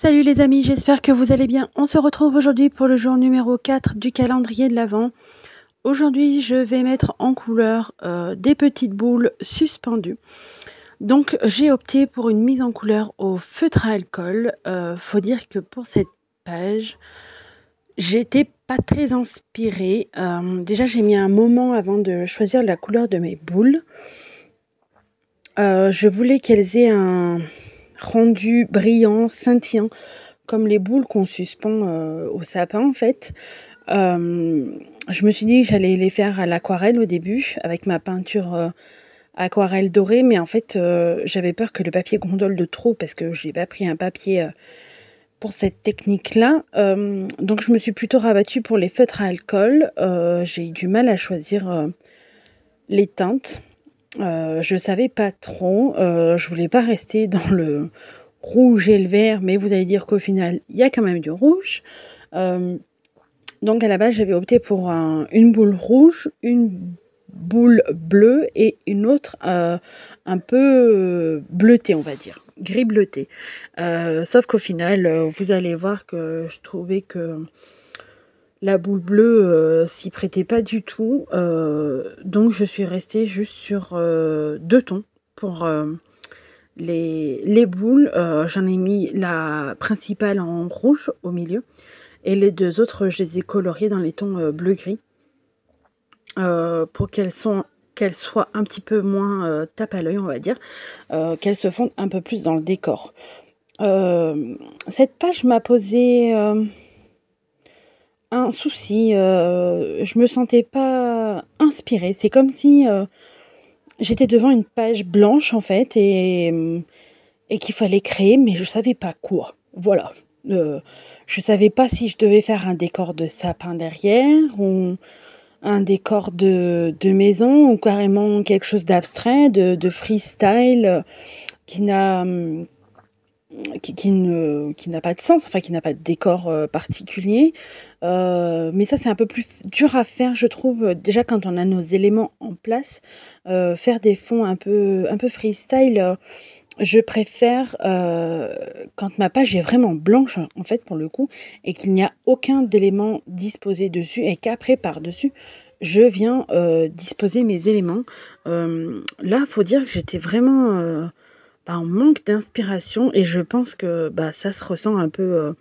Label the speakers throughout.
Speaker 1: Salut les amis, j'espère que vous allez bien. On se retrouve aujourd'hui pour le jour numéro 4 du calendrier de l'Avent. Aujourd'hui, je vais mettre en couleur des petites boules suspendues. Donc, j'ai opté pour une mise en couleur au feutre à alcool. Faut dire que pour cette page, j'étais pas très inspirée. Déjà, j'ai mis un moment avant de choisir la couleur de mes boules. Je voulais qu'elles aient un rendu brillant, scintillant, comme les boules qu'on suspend au sapin en fait. Je me suis dit que j'allais les faire à l'aquarelle au début, avec ma peinture aquarelle dorée, mais en fait j'avais peur que le papier gondole de trop, parce que j'ai pas pris un papier pour cette technique-là. Donc je me suis plutôt rabattue pour les feutres à alcool. J'ai eu du mal à choisir les teintes. Je savais pas trop, je voulais pas rester dans le rouge et le vert, mais vous allez dire qu'au final, il y a quand même du rouge. Donc à la base, j'avais opté pour une boule rouge, une boule bleue et une autre un peu bleutée, on va dire, gris bleuté. Sauf qu'au final, vous allez voir que je trouvais que la boule bleue s'y prêtait pas du tout, donc je suis restée juste sur deux tons pour les boules. J'en ai mis la principale en rouge au milieu et les deux autres, je les ai coloriées dans les tons bleu-gris pour qu'elles soient un petit peu moins tape à l'œil, on va dire, qu'elles se fondent un peu plus dans le décor. Cette page m'a posé un souci, je me sentais pas inspirée. C'est comme si j'étais devant une page blanche en fait et qu'il fallait créer, mais je savais pas quoi. Voilà. Je savais pas si je devais faire un décor de sapin derrière ou un décor de maison ou carrément quelque chose d'abstrait, de freestyle qui n'a qui n'a pas de sens, enfin qui n'a pas de décor particulier. Mais ça, c'est un peu plus dur à faire, je trouve. Déjà, quand on a nos éléments en place, faire des fonds un peu freestyle, je préfère quand ma page est vraiment blanche, en fait, pour le coup, et qu'il n'y a aucun d'élément disposé dessus, et qu'après, par-dessus, je viens disposer mes éléments. Là, il faut dire que j'étais vraiment en manque d'inspiration, et je pense que ça se ressent un peu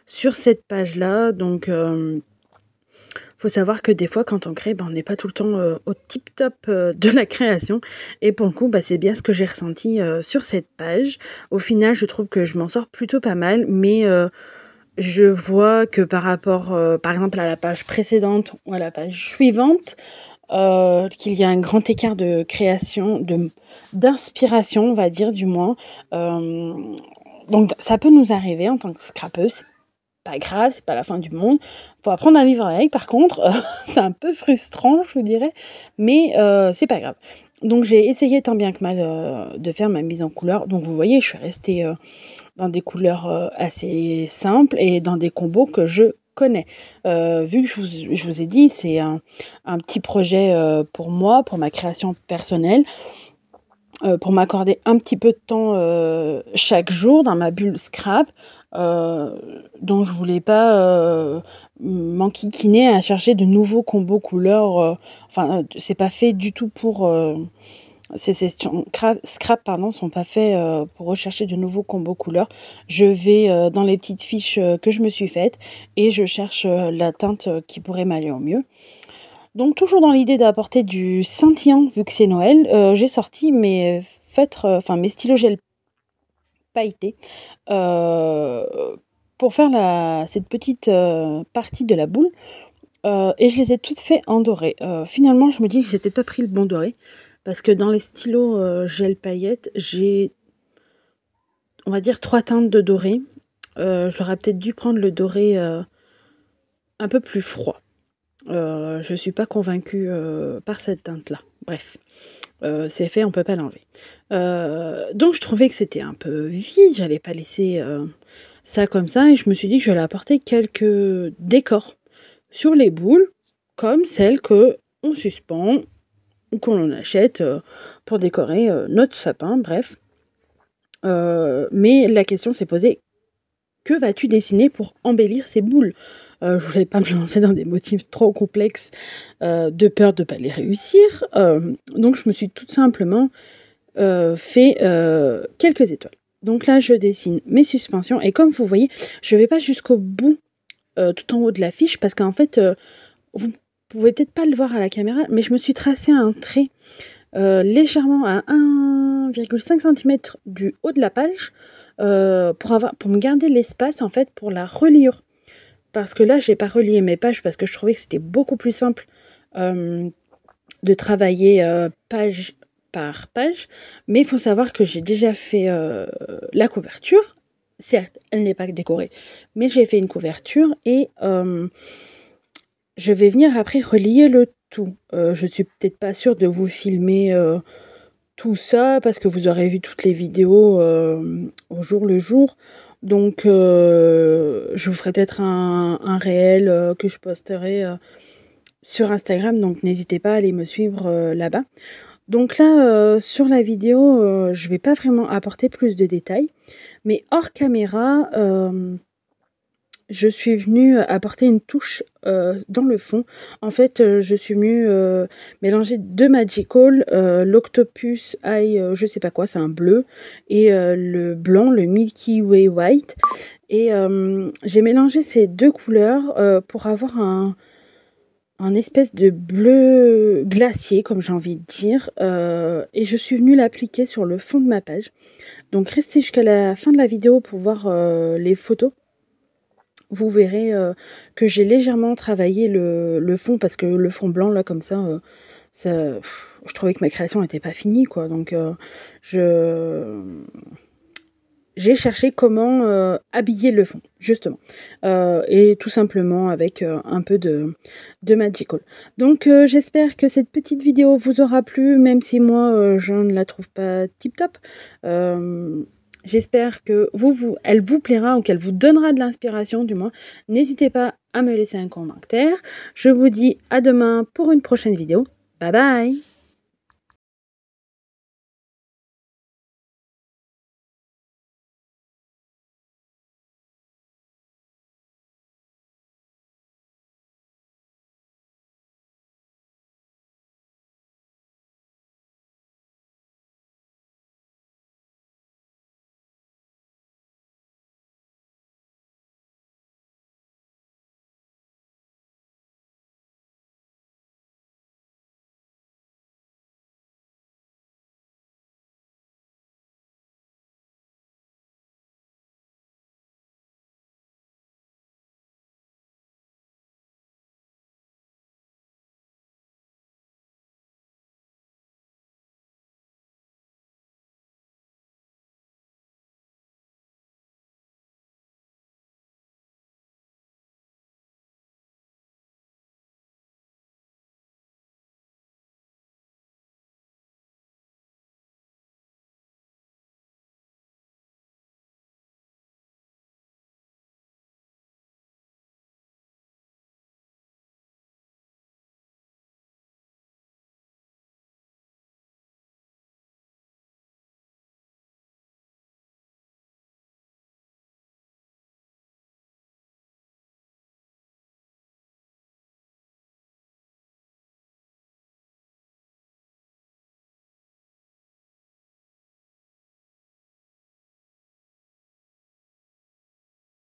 Speaker 1: sur cette page-là. Donc, faut savoir que des fois, quand on crée, on n'est pas tout le temps au tip-top de la création. Et pour le coup, c'est bien ce que j'ai ressenti sur cette page. Au final, je trouve que je m'en sors plutôt pas mal, mais je vois que par rapport, par exemple, à la page précédente ou à la page suivante, qu'il y a un grand écart de création, d'inspiration, on va dire, du moins. Donc, ça peut nous arriver en tant que scrapeuse. C'est pas grave, c'est pas la fin du monde. Faut apprendre à vivre avec, par contre. C'est un peu frustrant, je vous dirais, mais c'est pas grave. Donc, j'ai essayé tant bien que mal de faire ma mise en couleur. Donc, vous voyez, je suis restée dans des couleurs assez simples et dans des combos que je connais. Vu que je vous ai dit, c'est un petit projet pour moi, pour ma création personnelle, pour m'accorder un petit peu de temps chaque jour dans ma bulle scrap, dont je voulais pas m'enquiquiner à chercher de nouveaux combos couleurs. C'est pas fait du tout pour... ces sessions scrap sont pas faits pour rechercher de nouveaux combos couleurs. Je vais dans les petites fiches que je me suis faites et je cherche la teinte qui pourrait m'aller au mieux. Donc toujours dans l'idée d'apporter du scintillant vu que c'est Noël, j'ai sorti mes feutres, mes stylos gel pailletés pour faire cette petite partie de la boule. Et je les ai toutes faites en doré. Finalement, je me dis que j'ai peut-être pas pris le bon doré. Parce que dans les stylos gel paillettes, j'ai, on va dire, 3 teintes de doré. J'aurais peut-être dû prendre le doré un peu plus froid. Je suis pas convaincue par cette teinte-là. Bref, c'est fait, on peut pas l'enlever. Donc je trouvais que c'était un peu vide, j'allais pas laisser ça comme ça, et je me suis dit que j'allais apporter quelques décors sur les boules, comme celles que on suspend ou qu'on achète pour décorer notre sapin, bref. Mais la question s'est posée, que vas-tu dessiner pour embellir ces boules? Je voulais pas me lancer dans des motifs trop complexes, de peur de pas les réussir, donc je me suis tout simplement, fait, quelques étoiles. Donc là, je dessine mes suspensions et comme vous voyez, je vais pas jusqu'au bout, tout en haut de la fiche parce qu'en fait, vous pouvez peut-être pas le voir à la caméra, mais je me suis tracé un trait, légèrement à 1,5 centimètre du haut de la page, pour me garder l'espace, en fait, pour la reliure. Parce que là, j'ai pas relié mes pages parce que je trouvais que c'était beaucoup plus simple, de travailler, page par page. Mais il faut savoir que j'ai déjà fait, la couverture. Certes, elle n'est pas décorée, mais j'ai fait une couverture et je vais venir après relier le tout. Je suis peut-être pas sûre de vous filmer, tout ça parce que vous aurez vu toutes les vidéos, au jour le jour. Donc je vous ferai peut-être un réel, que je posterai, sur Instagram, donc n'hésitez pas à aller me suivre, là-bas. Donc là, sur la vidéo, je vais pas vraiment apporter plus de détails, mais hors caméra, je suis venue apporter une touche, dans le fond. En fait, je suis venue, mélanger 2 Magical, l'Octopus Eye, je sais pas quoi, c'est un bleu et le blanc, le Milky Way White et j'ai mélangé ces 2 couleurs, pour avoir un espèce de bleu glacier, comme j'ai envie de dire, et je suis venue l'appliquer sur le fond de ma page. Donc restez jusqu'à la fin de la vidéo pour voir, les photos. Vous verrez, que j'ai légèrement travaillé le fond parce que le fond blanc là comme ça je trouvais que ma création n'était pas finie quoi donc je j'ai cherché comment, habiller le fond justement, et tout simplement avec, un peu de Magical. Donc j'espère que cette petite vidéo vous aura plu même si moi, je ne la trouve pas tip top. J'espère que elle vous plaira ou qu'elle vous donnera de l'inspiration du moins. N'hésitez pas à me laisser un commentaire. Je vous dis à demain pour une prochaine vidéo. Bye bye!